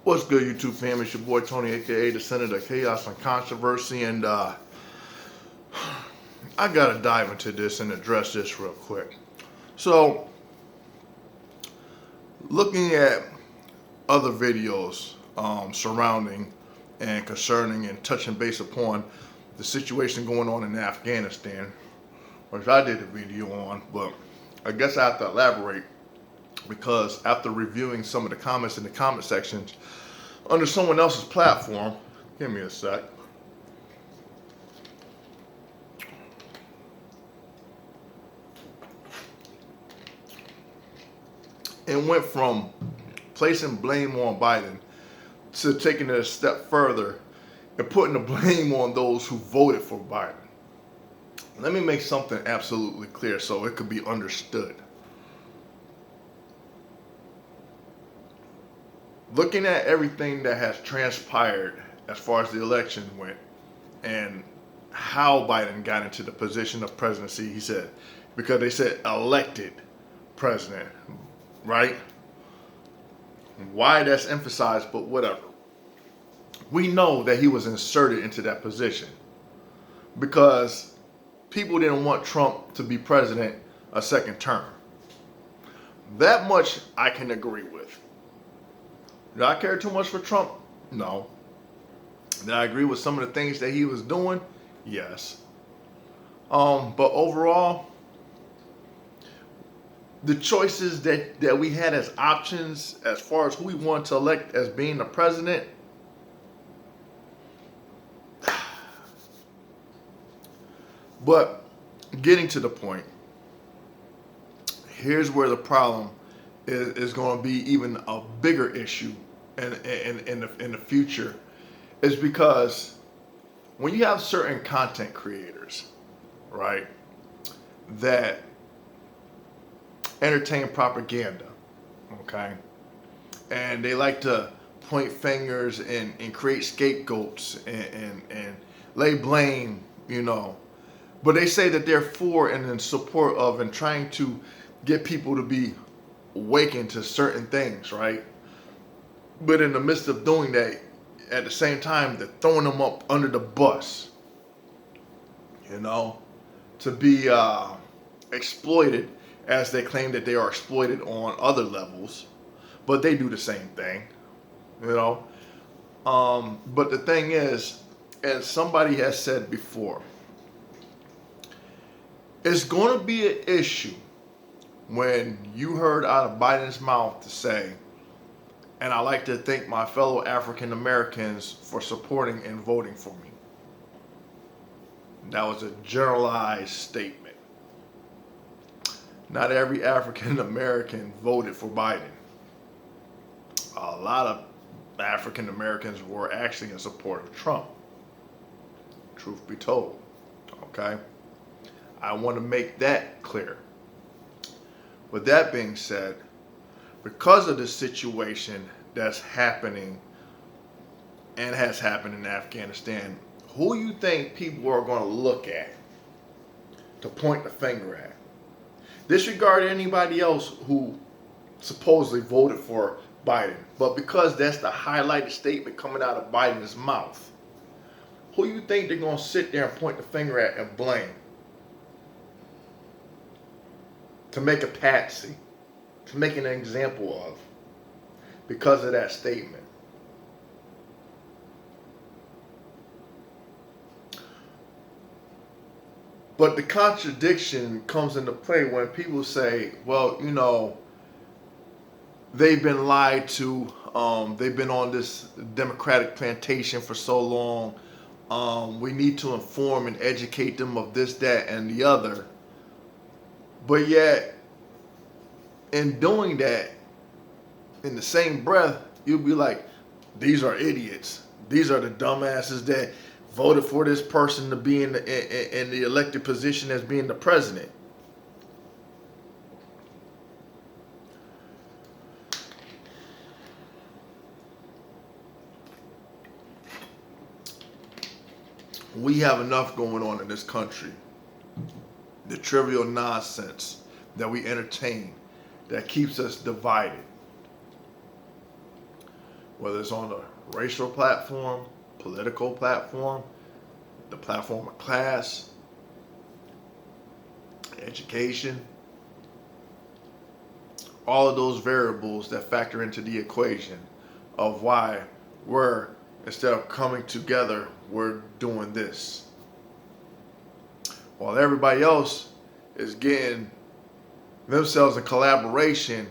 What's good, YouTube fam? It's your boy Tony, aka the Senator of Chaos and Controversy, and I gotta dive into this and address this real quick. So, looking at other videos surrounding and concerning and touching base upon the situation going on in Afghanistan, which I did a video on, but I guess I have to elaborate because after reviewing some of the comments in the comment sections under someone else's platform, give me a sec. It went from placing blame on Biden to taking it a step further and putting the blame on those who voted for Biden. Let me make something absolutely clear so it could be understood. Looking at everything that has transpired as far as the election went and how Biden got into the position of presidency, he said, because they said elected president, right? Why that's emphasized, but whatever. We know that he was inserted into that position because people didn't want Trump to be president a second term. That much I can agree with. Did I care too much for Trump? No. Did I agree with some of the things that he was doing? Yes. But overall, the choices that we had as options as far as who we want to elect as being the president, but getting to the point, here's where the problem is going to be even a bigger issue in the future, is because when you have certain content creators, right, that entertain propaganda, okay, and they like to point fingers and create scapegoats and lay blame, but they say that they're for and in support of and trying to get people to be awakened to certain things, right? But in the midst of doing that, at the same time, they're throwing them up under the bus, to be exploited, as they claim that they are exploited on other levels, but they do the same thing, But the thing is, as somebody has said before, it's going to be an issue when you heard out of Biden's mouth to say, and I like to thank my fellow African Americans for supporting and voting for me. That was a generalized statement. Not every African American voted for Biden. A lot of African Americans were actually in support of Trump. Truth be told, okay? I want to make that clear. With that being said, because of the situation that's happening and has happened in Afghanistan, who you think people are going to look at to point the finger at? Disregard anybody else who supposedly voted for Biden, but because that's the highlighted statement coming out of Biden's mouth, who you think they're going to sit there and point the finger at and blame? To make a patsy, to make an example of, because of that statement. But the contradiction comes into play when people say, well, they've been lied to, they've been on this Democratic plantation for so long, we need to inform and educate them of this, that, and the other. But yet, in doing that, in the same breath, you'll be like, these are idiots. These are the dumbasses that voted for this person to be in the elected position as being the president. We have enough going on in this country. The trivial nonsense that we entertain that keeps us divided. whether it's on the racial platform, political platform, the platform of class, education, all of those variables that factor into the equation of why we're, instead of coming together, we're doing this. While everybody else is getting themselves in collaboration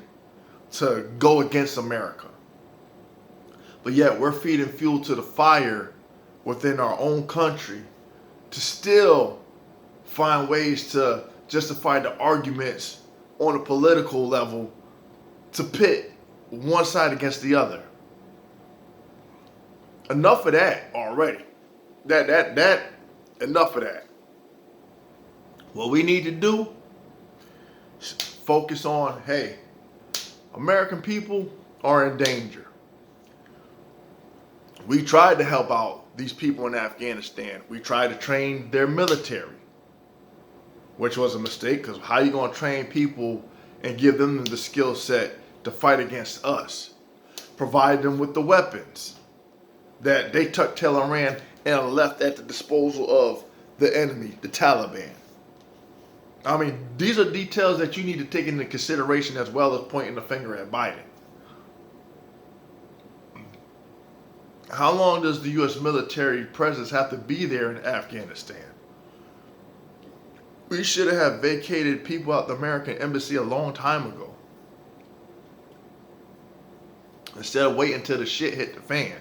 to go against America. But yet we're feeding fuel to the fire within our own country to still find ways to justify the arguments on a political level to pit one side against the other. Enough of that already. Enough of that. What we need to do is focus on, hey, American people are in danger. We tried to help out these people in Afghanistan. We tried to train their military, which was a mistake, because how you going to train people and give them the skill set to fight against us? Provide them with the weapons that they tucked tail and ran and left at the disposal of the enemy, the Taliban. I mean, these are details that you need to take into consideration, as well as pointing the finger at Biden. How long does the U.S. military presence have to be there in Afghanistan? We should have vacated people out the American embassy a long time ago, instead of waiting until the shit hit the fan.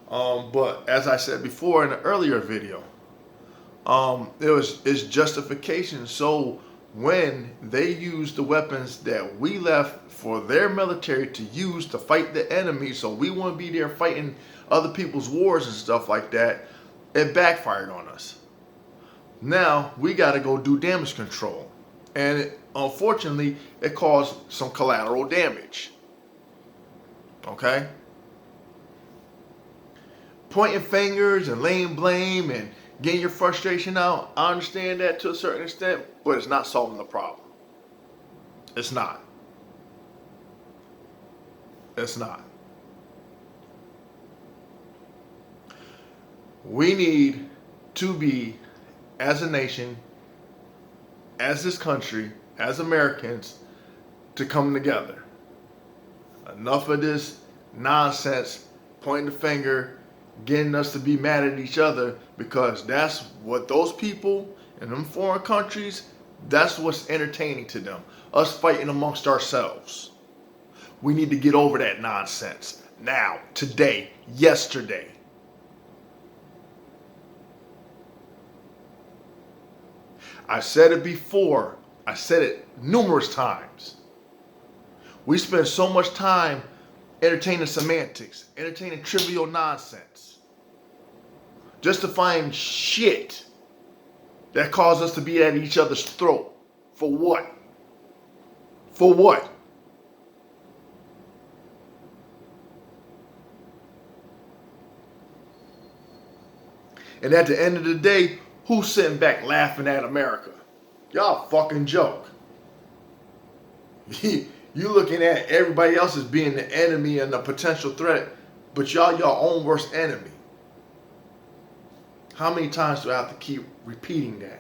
But as I said before in an earlier video, it's justification. So when they use the weapons that we left for their military to use to fight the enemy, so we wouldn't be there fighting other people's wars and stuff like that, it backfired on us. Now we got to go do damage control, and unfortunately it caused some collateral damage. Okay, pointing fingers and laying blame and getting your frustration out, I understand that to a certain extent, but it's not solving the problem. It's not. It's not. We need to be, as a nation, as this country, as Americans, to come together. Enough of this nonsense, pointing the finger, getting us to be mad at each other, because that's what those people in them foreign countries, that's what's entertaining to them. Us fighting amongst ourselves. We need to get over that nonsense. Now, today, yesterday. I said it before. I said it numerous times. We spend so much time entertaining semantics, entertaining trivial nonsense, justifying shit that caused us to be at each other's throat. For what? For what? And at the end of the day, who's sitting back laughing at America? Y'all fucking joke. You looking at everybody else as being the enemy and the potential threat, but y'all your own worst enemy. How many times do I have to keep repeating that?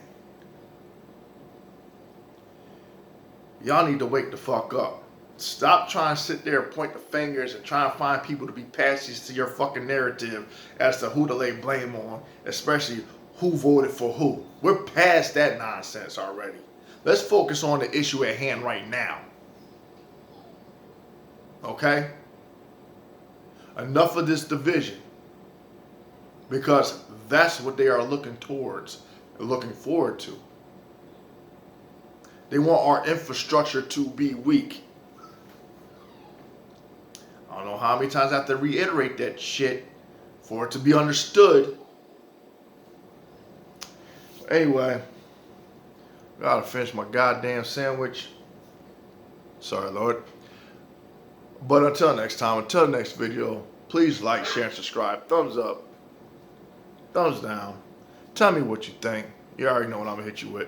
Y'all need to wake the fuck up. Stop trying to sit there and point the fingers and try to find people to be patsies to your fucking narrative as to who to lay blame on, especially who voted for who. We're past that nonsense already. Let's focus on the issue at hand right now. Okay? Enough of this division. Because that's what they are looking towards, looking forward to. They want our infrastructure to be weak. I don't know how many times I have to reiterate that shit for it to be understood. Anyway, gotta finish my goddamn sandwich. Sorry, Lord. But until next time, until the next video, please like, share, and subscribe. Thumbs up. Thumbs down. Tell me what you think. You already know what I'm gonna hit you with.